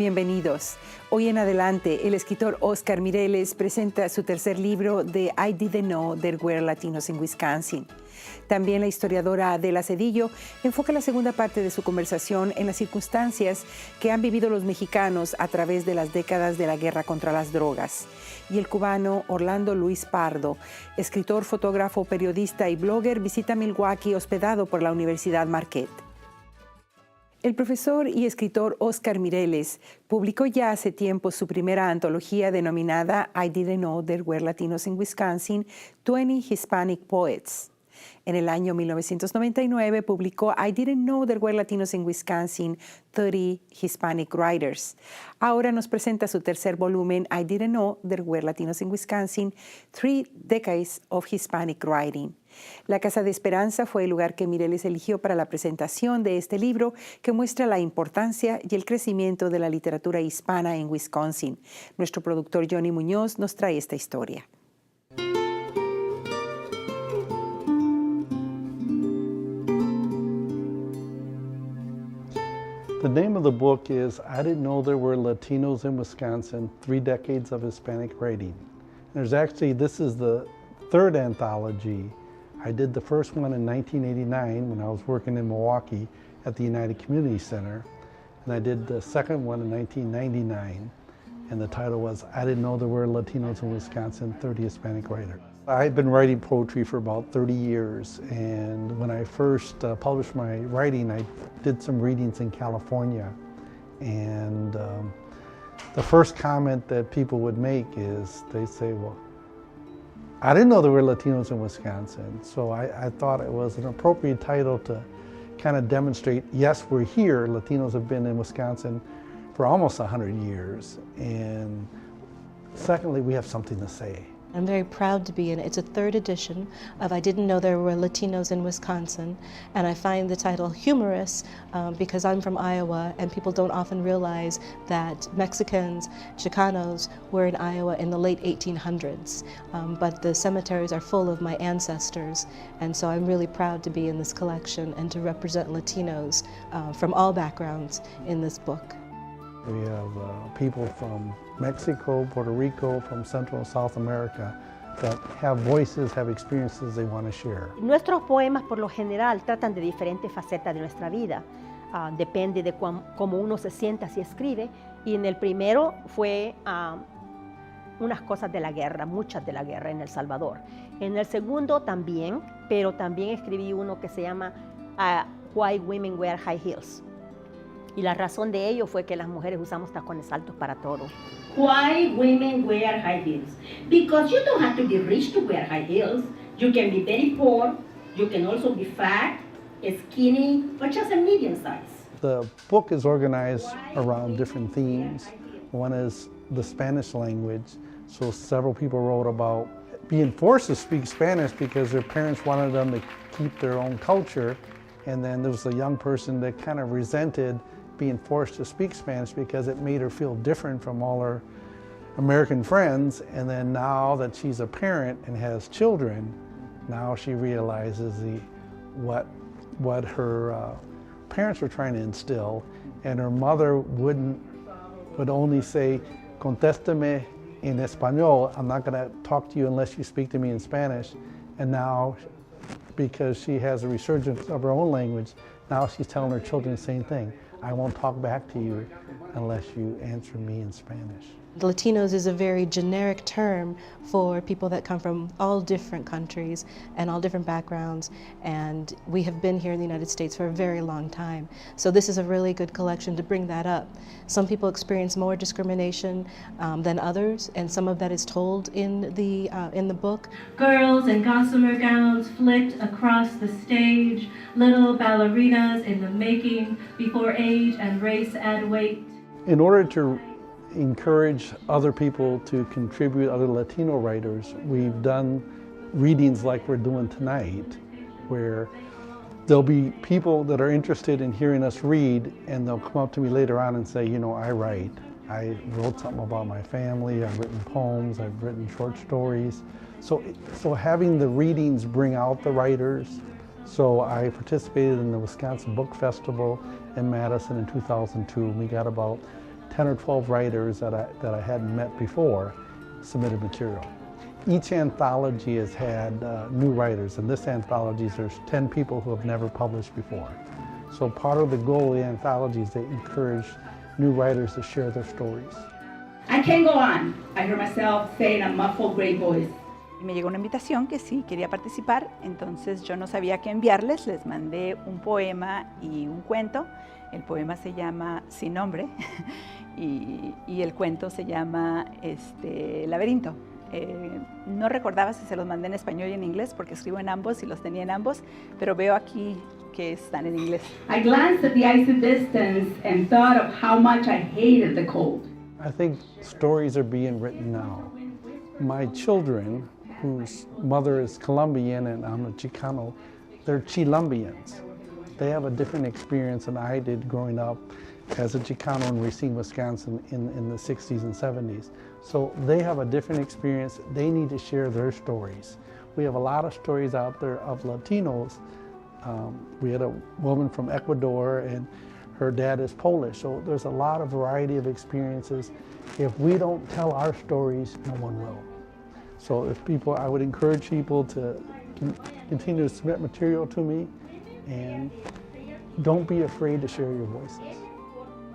bienvenidos. Hoy en adelante, el escritor Oscar Mireles presenta su tercer libro de I Didn't Know There Were Latinos in Wisconsin. También la historiadora Adela Cedillo enfoca la segunda parte de su conversación en las circunstancias que han vivido los mexicanos a través de las décadas de la guerra contra las drogas. Y el cubano Orlando Luis Pardo, escritor, fotógrafo, periodista y blogger, visita Milwaukee hospedado por la Universidad Marquette. El profesor y escritor Oscar Mireles publicó ya hace tiempo su primera antología denominada I Didn't Know There Were Latinos in Wisconsin, 20 Hispanic Poets. En el año 1999 publicó I Didn't Know There Were Latinos in Wisconsin, 30 Hispanic Writers. Ahora nos presenta su tercer volumen, I Didn't Know There Were Latinos in Wisconsin, 3 Decades of Hispanic Writing. La Casa de Esperanza fue el lugar que Mireles eligió para la presentación de este libro que muestra la importancia y el crecimiento de la literatura hispana en Wisconsin. Nuestro productor Johnny Muñoz nos trae esta historia. The name of the book is I Didn't Know There Were Latinos in Wisconsin, 3 Decades of Hispanic Writing. This is the third anthology. I did the first one in 1989 when I was working in Milwaukee at the United Community Center. And I did the second one in 1999. And the title was I Didn't Know There Were Latinos in Wisconsin, 30 Hispanic Writers. I've been writing poetry for about 30 years, and when I first published my writing, I did some readings in California. And the first comment that people would make is, they'd say, well, I didn't know there were Latinos in Wisconsin. So I thought it was an appropriate title to kind of demonstrate, yes, we're here. Latinos have been in Wisconsin for almost 100 years. And secondly, we have something to say. I'm very proud to be in it. It's a third edition of I Didn't Know There Were Latinos in Wisconsin, and I find the title humorous because I'm from Iowa and people don't often realize that Mexicans, Chicanos, were in Iowa in the late 1800s, but the cemeteries are full of my ancestors, and so I'm really proud to be in this collection and to represent Latinos from all backgrounds in this book. We have people from Mexico, Puerto Rico, from Central and South America that have voices, have experiences they want to share. Nuestros poemas por lo general tratan de diferentes facetas de nuestra vida. Depende de cómo uno se sienta si escribe. Y en el primero fue unas cosas de la guerra, muchas de la guerra en El Salvador. En el segundo también, pero también escribí uno que se llama Why Women Wear High Heels. Y la razón de ello fue que las mujeres usamos tacones altos para todo. Why women wear high heels? Because you don't have to be rich to wear high heels. You can be very poor. You can also be fat, skinny, or just a medium size. The book is organized around different themes. One is the Spanish language. So several people wrote about being forced to speak Spanish because their parents wanted them to keep their own culture. And then there was a young person that kind of resented being forced to speak Spanish because it made her feel different from all her American friends. And then now that she's a parent and has children, now she realizes what her parents were trying to instill. And her mother would only say, "Contéstame en español. I'm not going to talk to you unless you speak to me in Spanish." And now, because she has a resurgence of her own language, now she's telling her children the same thing. I won't talk back to you unless you answer me in Spanish. Latinos is a very generic term for people that come from all different countries and all different backgrounds, and we have been here in the United States for a very long time. So this is a really good collection to bring that up. Some people experience more discrimination than others, and some of that is told in the book. Girls in gossamer gowns flicked across the stage, little ballerinas in the making, before age and race add weight. In order to encourage other people to contribute, other Latino writers, we've done readings like we're doing tonight, where there'll be people that are interested in hearing us read, and they'll come up to me later on and say, you know, I write. I wrote something about my family, I've written poems, I've written short stories. So having the readings bring out the writers. So I participated in the Wisconsin Book Festival in Madison in 2002, and we got about 10 or 12 writers that I hadn't met before submitted material. Each anthology has had new writers. In this anthology, there's 10 people who have never published before. So part of the goal of the anthology is to encourage new writers to share their stories. I can't go on, I heard myself say in a muffled gray voice. Me llegó una invitación que sí quería participar, entonces yo no sabía qué enviarles, les mandé un poema y un cuento. El poema se llama Sin Nombre y el cuento se llama Laberinto. No recordaba si se los mandé en español y en inglés porque escribo en ambos y los tenía en ambos, pero veo aquí que están en inglés. I glanced at the icy distance and thought of how much I hated the cold. I think stories are being written now. My children, whose mother is Colombian and I'm a Chicano, they're Chilumbians. They have a different experience than I did growing up as a Chicano in Racine, Wisconsin in the 60s and 70s. So they have a different experience. They need to share their stories. We have a lot of stories out there of Latinos. We had a woman from Ecuador and her dad is Polish. So there's a lot of variety of experiences. If we don't tell our stories, no one will. So I would encourage people to continue to submit material to me and don't be afraid to share your voices.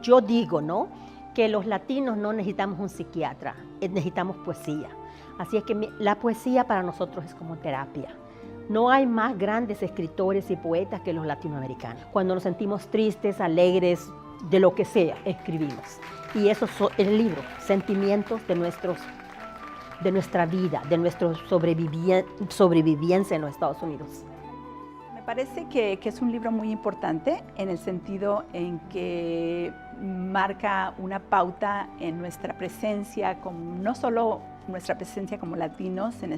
Yo digo, ¿no?, que los latinos no necesitamos un psiquiatra, necesitamos poesía. Así es que la poesía para nosotros es como terapia. No hay más grandes escritores y poetas que los latinoamericanos. Cuando nos sentimos tristes, alegres, de lo que sea, escribimos. Y eso es el libro, sentimientos de nuestra vida, de nuestra sobrevivencia en los Estados Unidos. Me parece que es un libro muy importante en el sentido en que marca una pauta en nuestra presencia, no solo nuestra presencia como latinos en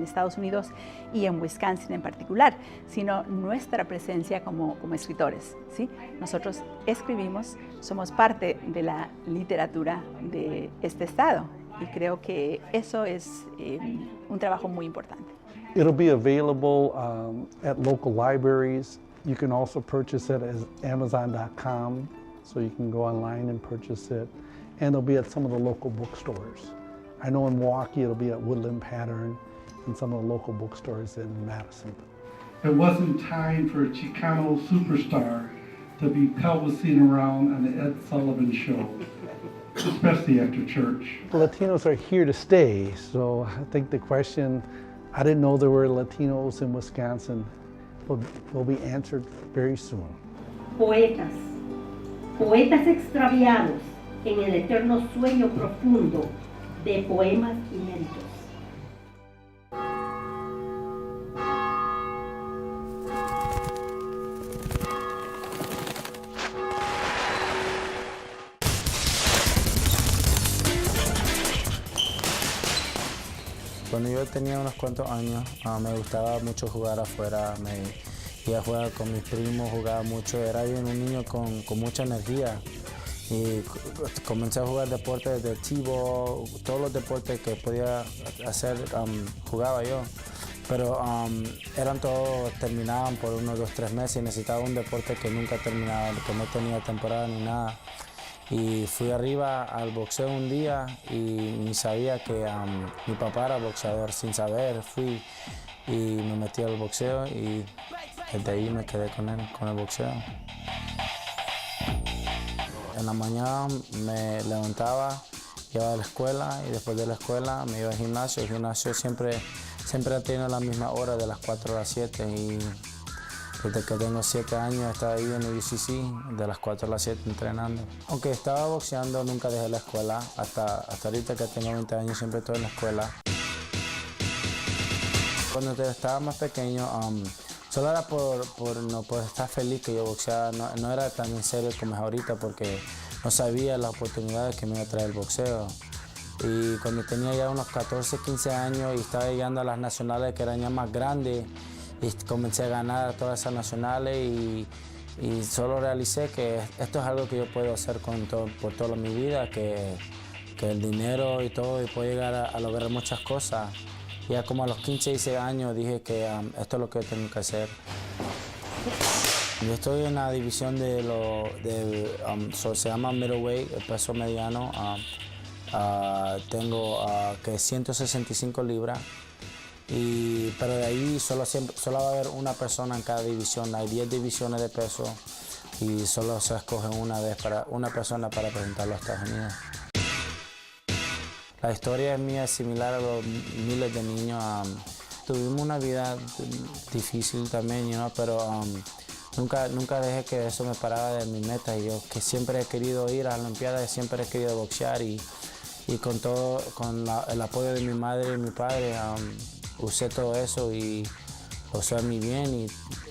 Estados Unidos y en Wisconsin en particular, sino nuestra presencia como escritores, ¿sí? Nosotros escribimos, somos parte de la literatura de este estado y creo que eso es un trabajo muy importante. It'll be available at local libraries. You can also purchase it as Amazon.com, so you can go online and purchase it. And it'll be at some of the local bookstores. I know in Milwaukee it'll be at Woodland Pattern and some of the local bookstores in Madison. It wasn't time for a Chicano superstar to be pelvising around on the Ed Sullivan Show, especially after church. Latinos are here to stay, so I think the question, I didn't know there were Latinos in Wisconsin, will be answered very soon. Poetas extraviados en el eterno sueño profundo de poemas inéditos. Cuando yo tenía unos cuantos años, me gustaba mucho jugar afuera, me iba a jugar con mis primos, jugaba mucho, era yo un niño con mucha energía y comencé a jugar deportes de t-ball, todos los deportes que podía hacer jugaba yo, pero eran todos, terminaban por 1, 2, 3 meses y necesitaba un deporte que nunca terminaba, que no tenía temporada ni nada. Y fui arriba al boxeo un día y ni sabía que mi papá era boxeador, sin saber fui y me metí al boxeo y desde ahí me quedé con el boxeo. En la mañana me levantaba, iba a la escuela y después de la escuela me iba al gimnasio. El gimnasio siempre ha tenido la misma hora, de las 4 a las 7 y desde que tengo 7 años estaba ahí en el UCC, de las 4 a las 7 entrenando. Aunque estaba boxeando, nunca dejé la escuela. Hasta ahorita que tengo 20 años siempre estoy en la escuela. Cuando estaba más pequeño, solo era por estar feliz que yo boxeaba. No era tan en serio como es ahorita porque no sabía las oportunidades que me iba a traer el boxeo. Y cuando tenía ya unos 14, 15 años y estaba llegando a las nacionales que eran ya más grandes, y comencé a ganar todas esas nacionales y solo realicé que esto es algo que yo puedo hacer por toda mi vida, que el dinero y todo, y puedo llegar a lograr muchas cosas. Ya como a los 15, 16 años dije que esto es lo que yo tengo que hacer. Yo estoy en la división se llama middleweight, el peso mediano. Tengo que 165 libras, pero de ahí solo va a haber una persona en cada división. Hay 10 divisiones de peso y solo se escoge una persona para presentarlo a Estados Unidos. La historia mía es similar a los miles de niños. Tuvimos una vida difícil también, pero nunca dejé que eso me parara de mi meta. Yo que siempre he querido ir a las Olimpiadas, siempre he querido boxear y con el apoyo de mi madre y mi padre usé todo eso y lo usé a mi bien y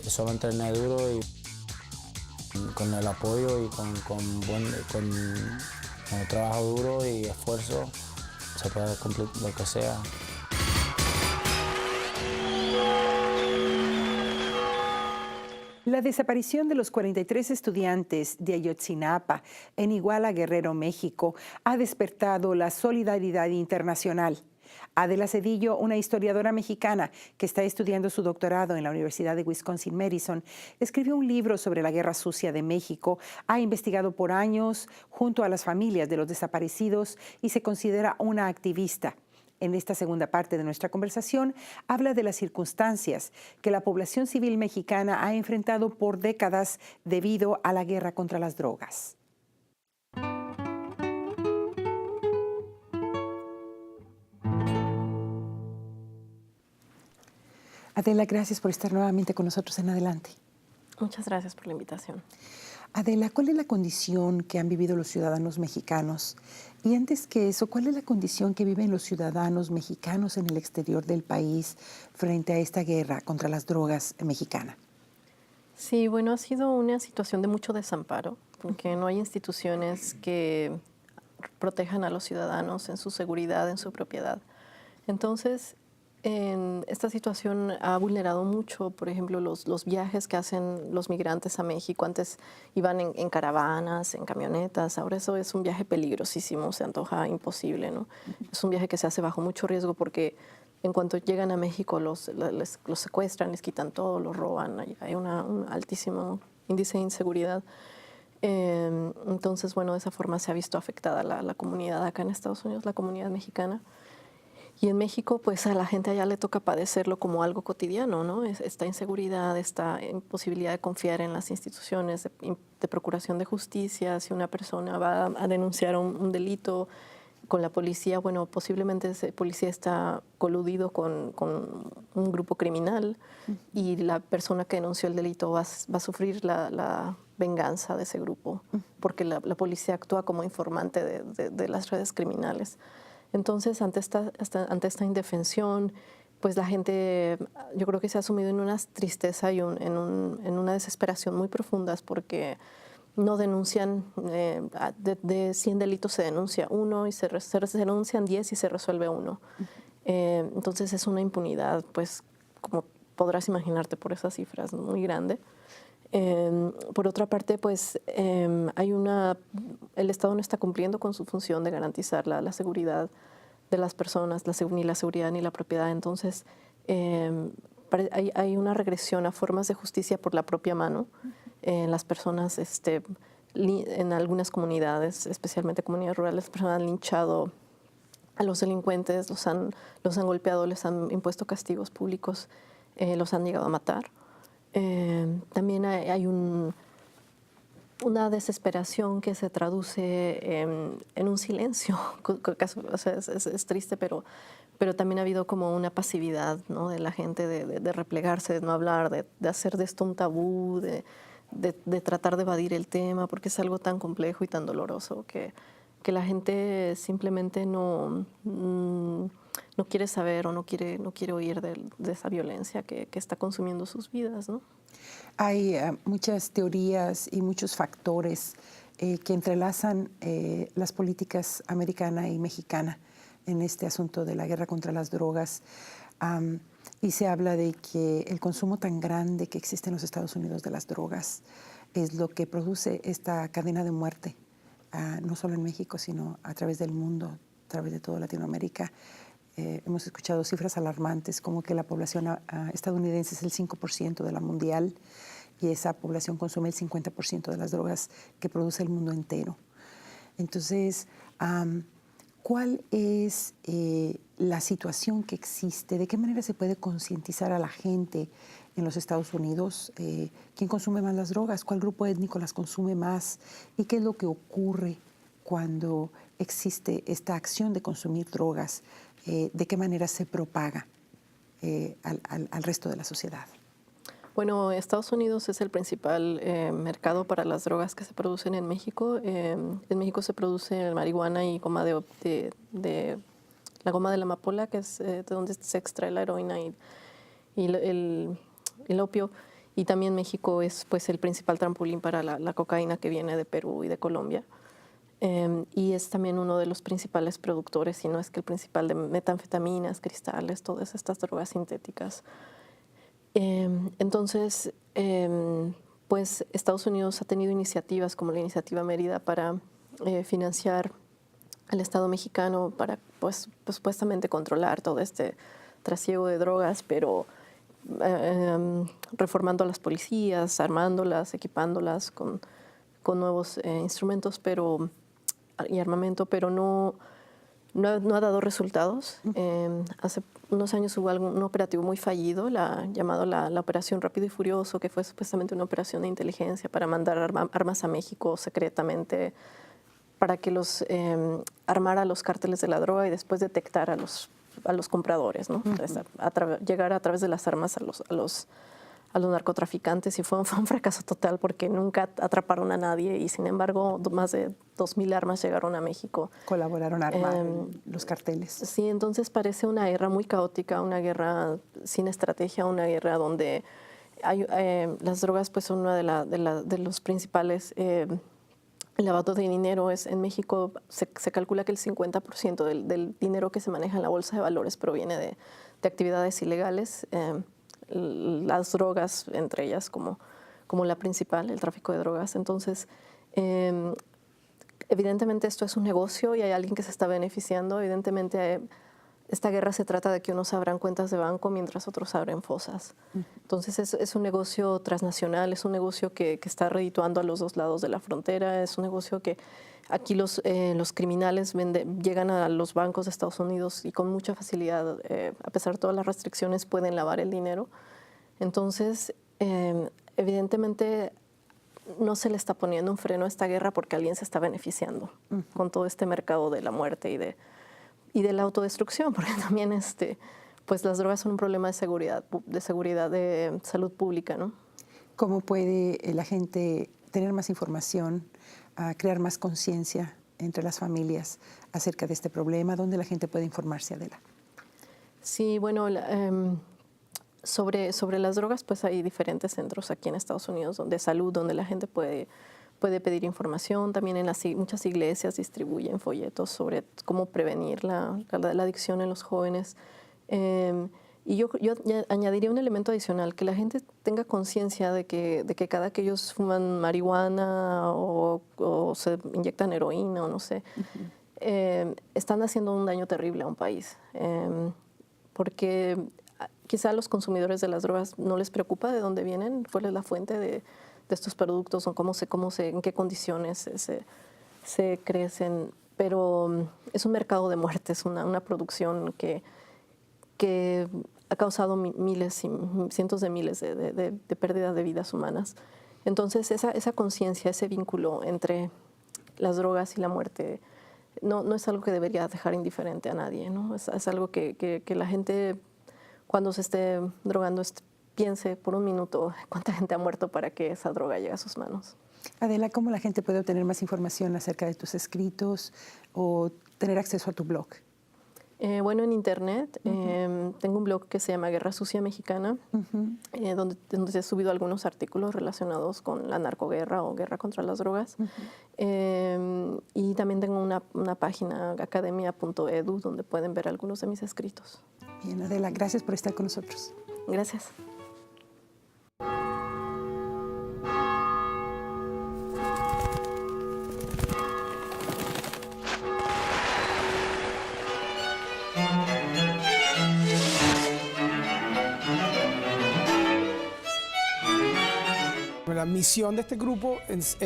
solo entrené duro y con el apoyo y con el trabajo duro y esfuerzo se puede cumplir lo que sea. La desaparición de los 43 estudiantes de Ayotzinapa en Iguala, Guerrero, México, ha despertado la solidaridad internacional. Adela Cedillo, una historiadora mexicana que está estudiando su doctorado en la Universidad de Wisconsin-Madison, escribió un libro sobre la Guerra Sucia de México. Ha investigado por años junto a las familias de los desaparecidos y se considera una activista. En esta segunda parte de nuestra conversación, habla de las circunstancias que la población civil mexicana ha enfrentado por décadas debido a la guerra contra las drogas. Adela, gracias por estar nuevamente con nosotros en Adelante. Muchas gracias por la invitación. Adela, ¿cuál es la condición que han vivido los ciudadanos mexicanos? Y antes que eso, ¿cuál es la condición que viven los ciudadanos mexicanos en el exterior del país frente a esta guerra contra las drogas mexicana? Sí, bueno, ha sido una situación de mucho desamparo, porque no hay instituciones que protejan a los ciudadanos en su seguridad, en su propiedad. Entonces, esta situación ha vulnerado mucho, por ejemplo, los viajes que hacen los migrantes a México. Antes iban en caravanas, en camionetas, ahora eso es un viaje peligrosísimo, se antoja imposible, ¿no? Es un viaje que se hace bajo mucho riesgo porque en cuanto llegan a México los secuestran, les quitan todo, los roban, hay un altísimo índice de inseguridad. Entonces, bueno, de esa forma se ha visto afectada la comunidad acá en Estados Unidos, la comunidad mexicana. Y en México, pues a la gente allá le toca padecerlo como algo cotidiano, ¿no? Esta inseguridad, esta imposibilidad de confiar en las instituciones de procuración de justicia. Si una persona va a denunciar un delito con la policía, bueno, posiblemente ese policía está coludido con un grupo criminal y la persona que denunció el delito va a sufrir la venganza de ese grupo porque la policía actúa como informante de las redes criminales. Entonces, ante esta indefensión, pues la gente, yo creo que se ha sumido en una tristeza y en una desesperación muy profundas porque no denuncian, de 100 delitos se denuncia uno y se denuncian 10 y se resuelve uno. Entonces es una impunidad, pues como podrás imaginarte por esas cifras, muy grande. Por otra parte, pues el Estado no está cumpliendo con su función de garantizar la seguridad de las personas, ni la seguridad ni la propiedad. Entonces, hay una regresión a formas de justicia por la propia mano. Las personas, en algunas comunidades, especialmente comunidades rurales, las personas han linchado a los delincuentes, los han golpeado, les han impuesto castigos públicos, los han llegado a matar. También hay una desesperación que se traduce en un silencio. O sea, es triste, pero también ha habido como una pasividad, ¿no? De la gente de replegarse, de no hablar, de hacer de esto un tabú, de tratar de evadir el tema, porque es algo tan complejo y tan doloroso que la gente simplemente no quiere saber o no quiere oír de esa violencia que está consumiendo sus vidas, ¿no? Hay muchas teorías y muchos factores que entrelazan las políticas americana y mexicana en este asunto de la guerra contra las drogas. Y se habla de que el consumo tan grande que existe en los Estados Unidos de las drogas es lo que produce esta cadena de muerte, no solo en México, sino a través del mundo, a través de toda Latinoamérica. Hemos escuchado cifras alarmantes como que la población estadounidense es el 5% de la mundial y esa población consume el 50% de las drogas que produce el mundo entero. Entonces, ¿cuál es la situación que existe? ¿De qué manera se puede concientizar a la gente en los Estados Unidos? ¿Quién consume más las drogas? ¿Cuál grupo étnico las consume más? ¿Y qué es lo que ocurre cuando existe esta acción de consumir drogas? ¿De qué manera se propaga al resto de la sociedad? Bueno, Estados Unidos es el principal mercado para las drogas que se producen en México. En México se produce marihuana y goma la goma de la amapola, que es de donde se extrae la heroína y el opio. Y también México es pues el principal trampolín para la cocaína que viene de Perú y de Colombia. Y es también uno de los principales productores, si no es que el principal, de metanfetaminas, cristales, todas estas drogas sintéticas. Entonces, pues Estados Unidos ha tenido iniciativas como la iniciativa Mérida para financiar al Estado mexicano para pues supuestamente controlar todo este trasiego de drogas, pero reformando a las policías, armándolas, equipándolas con nuevos instrumentos y armamento, pero no ha dado resultados. Hace unos años hubo un operativo muy fallido, llamado la Operación Rápido y Furioso, que fue supuestamente una operación de inteligencia para mandar armas a México secretamente para que armara a los cárteles de la droga y después detectar a los compradores, ¿no? Entonces, llegar a través de las armas a los narcotraficantes, y fue un fracaso total porque nunca atraparon a nadie, y sin embargo más de 2,000 armas llegaron a México. Colaboraron a armar los carteles. Sí, entonces parece una guerra muy caótica, una guerra sin estrategia, una guerra donde las drogas pues son una de los principales. El lavado de dinero en México se calcula que el 50% del dinero que se maneja en la bolsa de valores proviene de actividades ilegales. Las drogas, entre ellas como la principal, el tráfico de drogas. Entonces, evidentemente esto es un negocio y hay alguien que se está beneficiando. Evidentemente, esta guerra se trata de que unos abran cuentas de banco mientras otros abren fosas. Entonces, es un negocio transnacional, es un negocio que está redituando a los dos lados de la frontera, es un negocio que aquí los criminales llegan a los bancos de Estados Unidos y con mucha facilidad, a pesar de todas las restricciones, pueden lavar el dinero. Entonces, evidentemente, no se le está poniendo un freno a esta guerra porque alguien se está beneficiando con todo este mercado de la muerte y de la autodestrucción, porque también pues las drogas son un problema de seguridad de salud pública, ¿no? ¿Cómo puede la gente tener más información, crear más conciencia entre las familias acerca de este problema? ¿Dónde la gente puede informarse, Adela? Sí, bueno, sobre las drogas, pues hay diferentes centros aquí en Estados Unidos de salud donde la gente puede pedir información. También en muchas iglesias distribuyen folletos sobre cómo prevenir la adicción en los jóvenes. Y yo añadiría un elemento adicional, que la gente tenga conciencia de que cada que ellos fuman marihuana o se inyectan heroína o no sé, están haciendo un daño terrible a un país. Porque quizá a los consumidores de las drogas no les preocupa de dónde vienen, cuál es la fuente de estos productos o en qué condiciones se crecen. Pero es un mercado de muerte, es una producción que ha causado miles y cientos de miles de pérdidas de vidas humanas. Entonces, esa conciencia, ese vínculo entre las drogas y la muerte no es algo que debería dejar indiferente a nadie, ¿no? Es algo que la gente, cuando se esté drogando, piense por un minuto cuánta gente ha muerto para que esa droga llegue a sus manos. Adela, ¿cómo la gente puede obtener más información acerca de tus escritos o tener acceso a tu blog? Bueno, en internet tengo un blog que se llama Guerra Sucia Mexicana, donde he subido algunos artículos relacionados con la narcoguerra o guerra contra las drogas. Y también tengo una página, academia.edu, donde pueden ver algunos de mis escritos. Bien, Adela, gracias por estar con nosotros. Gracias. misión de este grupo es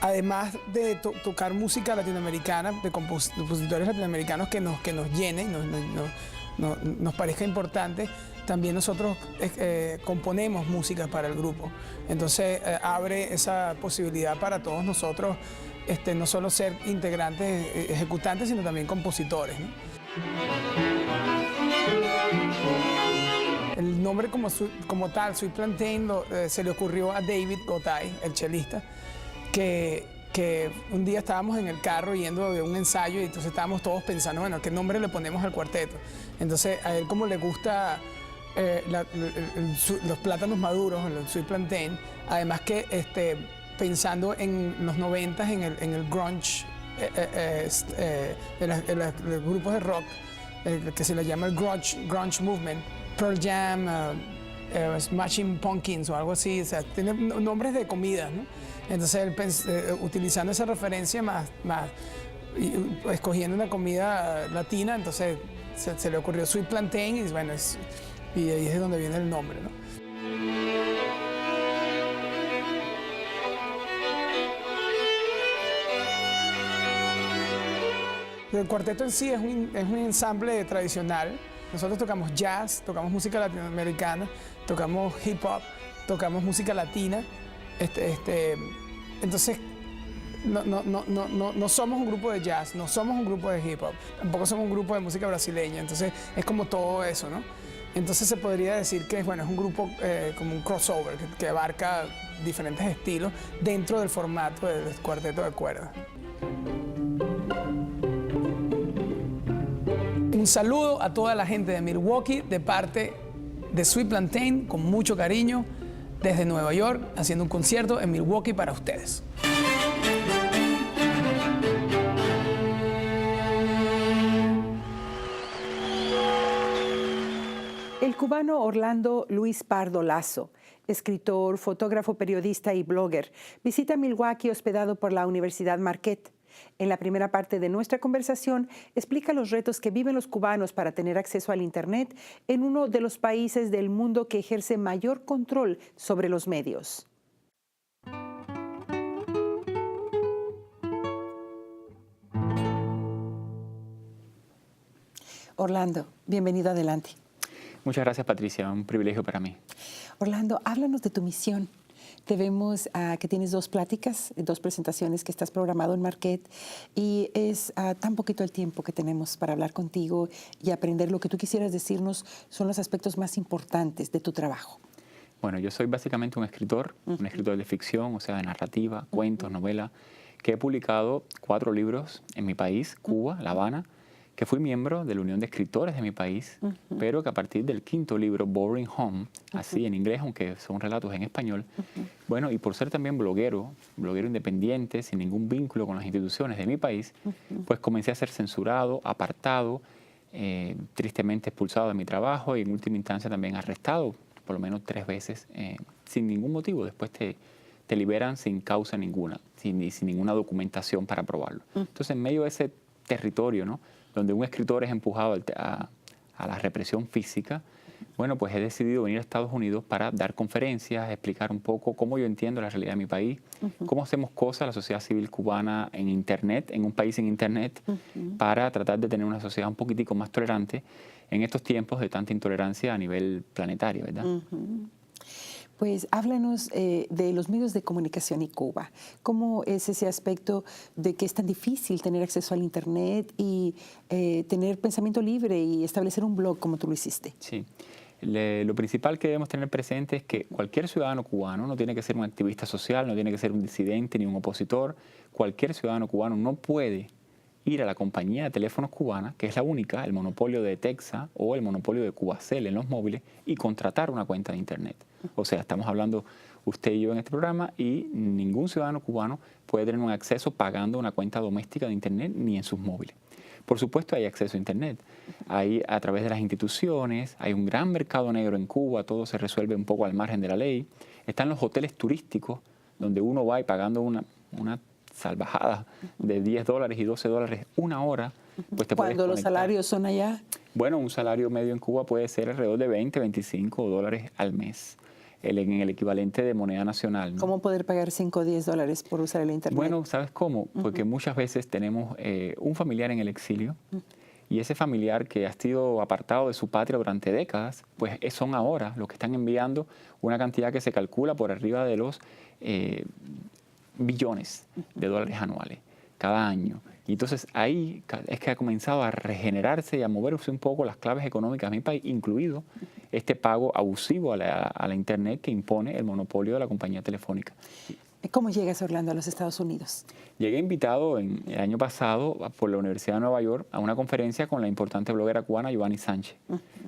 además de tocar música latinoamericana, de compositores latinoamericanos que nos llenen, nos parezca importante, también nosotros componemos música para el grupo. Entonces abre esa posibilidad para todos nosotros, no solo ser integrantes, ejecutantes, sino también compositores, ¿no? El nombre como tal, Sweet Plantain, se le ocurrió a David Gotay, el chelista, que un día estábamos en el carro yendo de un ensayo y entonces estábamos todos pensando, bueno, ¿qué nombre le ponemos al cuarteto? Entonces a él como le gusta los plátanos maduros, el Sweet Plantain, además que pensando en los 90s, en el grunge, en los grupos de rock, que se le llama el grunge movement, Pearl Jam, Smashing Pumpkins o algo así, o sea, tiene nombres de comidas, ¿no? Entonces él utilizando esa referencia escogiendo una comida latina, entonces se le ocurrió Sweet Plantain y bueno, y ahí es de donde viene el nombre, ¿no? El cuarteto en sí es un ensamble tradicional. Nosotros tocamos jazz, tocamos música latinoamericana, tocamos hip hop, tocamos música latina. Entonces, no somos un grupo de jazz, no somos un grupo de hip hop, tampoco somos un grupo de música brasileña. Entonces, es como todo eso, ¿no? Entonces, se podría decir que es un grupo como un crossover que abarca diferentes estilos dentro del formato del cuarteto de cuerdas. Un saludo a toda la gente de Milwaukee de parte de Sweet Plantain, con mucho cariño, desde Nueva York, haciendo un concierto en Milwaukee para ustedes. El cubano Orlando Luis Pardo Lazo, escritor, fotógrafo, periodista y blogger, visita Milwaukee hospedado por la Universidad Marquette. En la primera parte de nuestra conversación, explica los retos que viven los cubanos para tener acceso al Internet en uno de los países del mundo que ejerce mayor control sobre los medios. Orlando, bienvenido adelante. Muchas gracias, Patricia. Un privilegio para mí. Orlando, háblanos de tu misión. Te vemos que tienes 2 pláticas, 2 presentaciones que estás programado en Marquette y es tan poquito el tiempo que tenemos para hablar contigo y aprender lo que tú quisieras decirnos son los aspectos más importantes de tu trabajo. Bueno, yo soy básicamente un escritor de ficción, o sea, de narrativa, cuentos, novela, que he publicado 4 libros en mi país, Cuba, La Habana, que fui miembro de la Unión de Escritores de mi país, pero que a partir del 5º libro, Boring Home, así en inglés, aunque son relatos en español, bueno, y por ser también bloguero independiente, sin ningún vínculo con las instituciones de mi país, pues comencé a ser censurado, apartado, tristemente expulsado de mi trabajo y en última instancia también arrestado, por lo menos 3 veces, sin ningún motivo. Después te liberan sin causa ninguna, sin ninguna documentación para probarlo. Entonces, en medio de ese territorio, ¿no?, donde un escritor es empujado a la represión física, bueno, pues he decidido venir a Estados Unidos para dar conferencias, explicar un poco cómo yo entiendo la realidad de mi país, cómo hacemos cosas la sociedad civil cubana en Internet, en un país sin Internet, para tratar de tener una sociedad un poquitico más tolerante en estos tiempos de tanta intolerancia a nivel planetario, ¿verdad? Pues háblanos de los medios de comunicación y Cuba. ¿Cómo es ese aspecto de que es tan difícil tener acceso al Internet y tener pensamiento libre y establecer un blog como tú lo hiciste? Sí. Lo principal que debemos tener presente es que cualquier ciudadano cubano no tiene que ser un activista social, no tiene que ser un disidente ni un opositor. Cualquier ciudadano cubano no puede ir a la compañía de teléfonos cubana, que es la única, el monopolio de Texas o el monopolio de Cubacel en los móviles, y contratar una cuenta de Internet. O sea, estamos hablando usted y yo en este programa y ningún ciudadano cubano puede tener un acceso pagando una cuenta doméstica de Internet ni en sus móviles. Por supuesto, hay acceso a Internet. Hay a través de las instituciones, hay un gran mercado negro en Cuba, todo se resuelve un poco al margen de la ley. Están los hoteles turísticos, donde uno va y pagando una salvajada de $10 y $12 una hora. Pues te ¿Cuándo los salarios son allá? Bueno, un salario medio en Cuba puede ser alrededor de $20, $25 al mes. en el equivalente de moneda nacional, ¿no? ¿Cómo poder pagar $5 o $10 por usar el Internet? Bueno, ¿sabes cómo? Porque muchas veces tenemos un familiar en el exilio y ese familiar que ha sido apartado de su patria durante décadas, pues son ahora los que están enviando una cantidad que se calcula por arriba de los billones de dólares anuales cada año. Y entonces ahí es que ha comenzado a regenerarse y a moverse un poco las claves económicas de mi país, incluido este pago abusivo a la Internet que impone el monopolio de la compañía telefónica. ¿Cómo llegas, Orlando, a los Estados Unidos? Llegué invitado el año pasado por la Universidad de Nueva York a una conferencia con la importante bloguera cubana Giovanni Sánchez.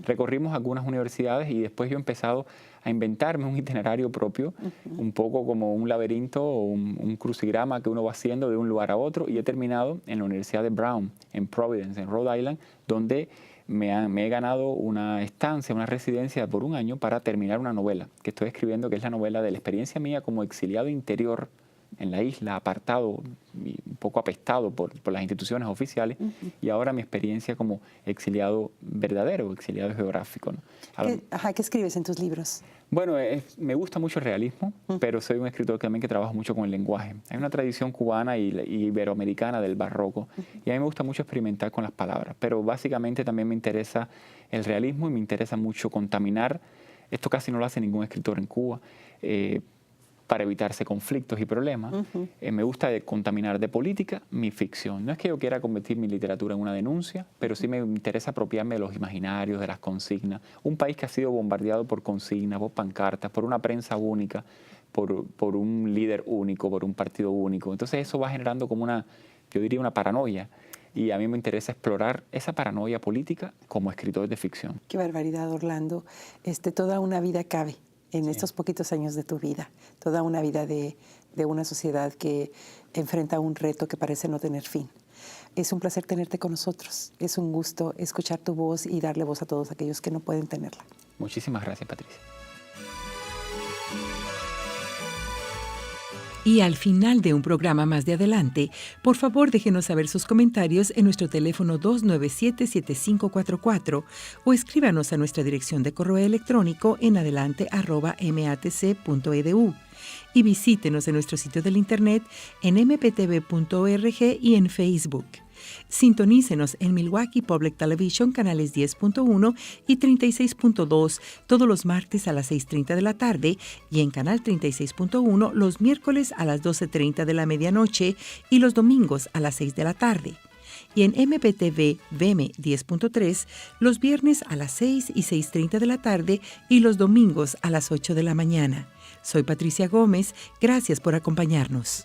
Recorrimos algunas universidades y después yo he empezado a inventarme un itinerario propio, un poco como un laberinto o un crucigrama que uno va haciendo de un lugar a otro, y he terminado en la Universidad de Brown, en Providence, en Rhode Island, donde me he ganado una estancia, una residencia por un año para terminar una novela que estoy escribiendo, que es la novela de la experiencia mía como exiliado interior en la isla, apartado y un poco apestado por las instituciones oficiales, y ahora mi experiencia como exiliado verdadero, exiliado geográfico, ¿no? ¿Qué escribes en tus libros? Bueno, me gusta mucho el realismo, pero soy un escritor también que trabaja mucho con el lenguaje. Hay una tradición cubana y iberoamericana del barroco, y a mí me gusta mucho experimentar con las palabras, pero básicamente también me interesa el realismo y me interesa mucho contaminar. Esto casi no lo hace ningún escritor en Cuba, para evitarse conflictos y problemas. Me gusta contaminar de política mi ficción. No es que yo quiera convertir mi literatura en una denuncia, pero sí me interesa apropiarme de los imaginarios, de las consignas. Un país que ha sido bombardeado por consignas, por pancartas, por una prensa única, por un líder único, por un partido único. Entonces eso va generando como yo diría una paranoia. Y a mí me interesa explorar esa paranoia política como escritor de ficción. Qué barbaridad, Orlando. Toda una vida cabe en estos poquitos años de tu vida, toda una vida de una sociedad que enfrenta un reto que parece no tener fin. Es un placer tenerte con nosotros, es un gusto escuchar tu voz y darle voz a todos aquellos que no pueden tenerla. Muchísimas gracias, Patricia. Y al final de un programa más de adelante, por favor déjenos saber sus comentarios en nuestro teléfono 297-7544 o escríbanos a nuestra dirección de correo electrónico en adelante@matc.edu. Y visítenos en nuestro sitio del internet en mptv.org y en Facebook. Sintonícenos en Milwaukee Public Television, canales 10.1 y 36.2 todos los martes a las 6:30 de la tarde y en canal 36.1 los miércoles a las 12:30 de la medianoche y los domingos a las 6 de la tarde. Y en MPTV VM 10.3 los viernes a las 6 y 6:30 de la tarde y los domingos a las 8 de la mañana. Soy Patricia Gómez, gracias por acompañarnos.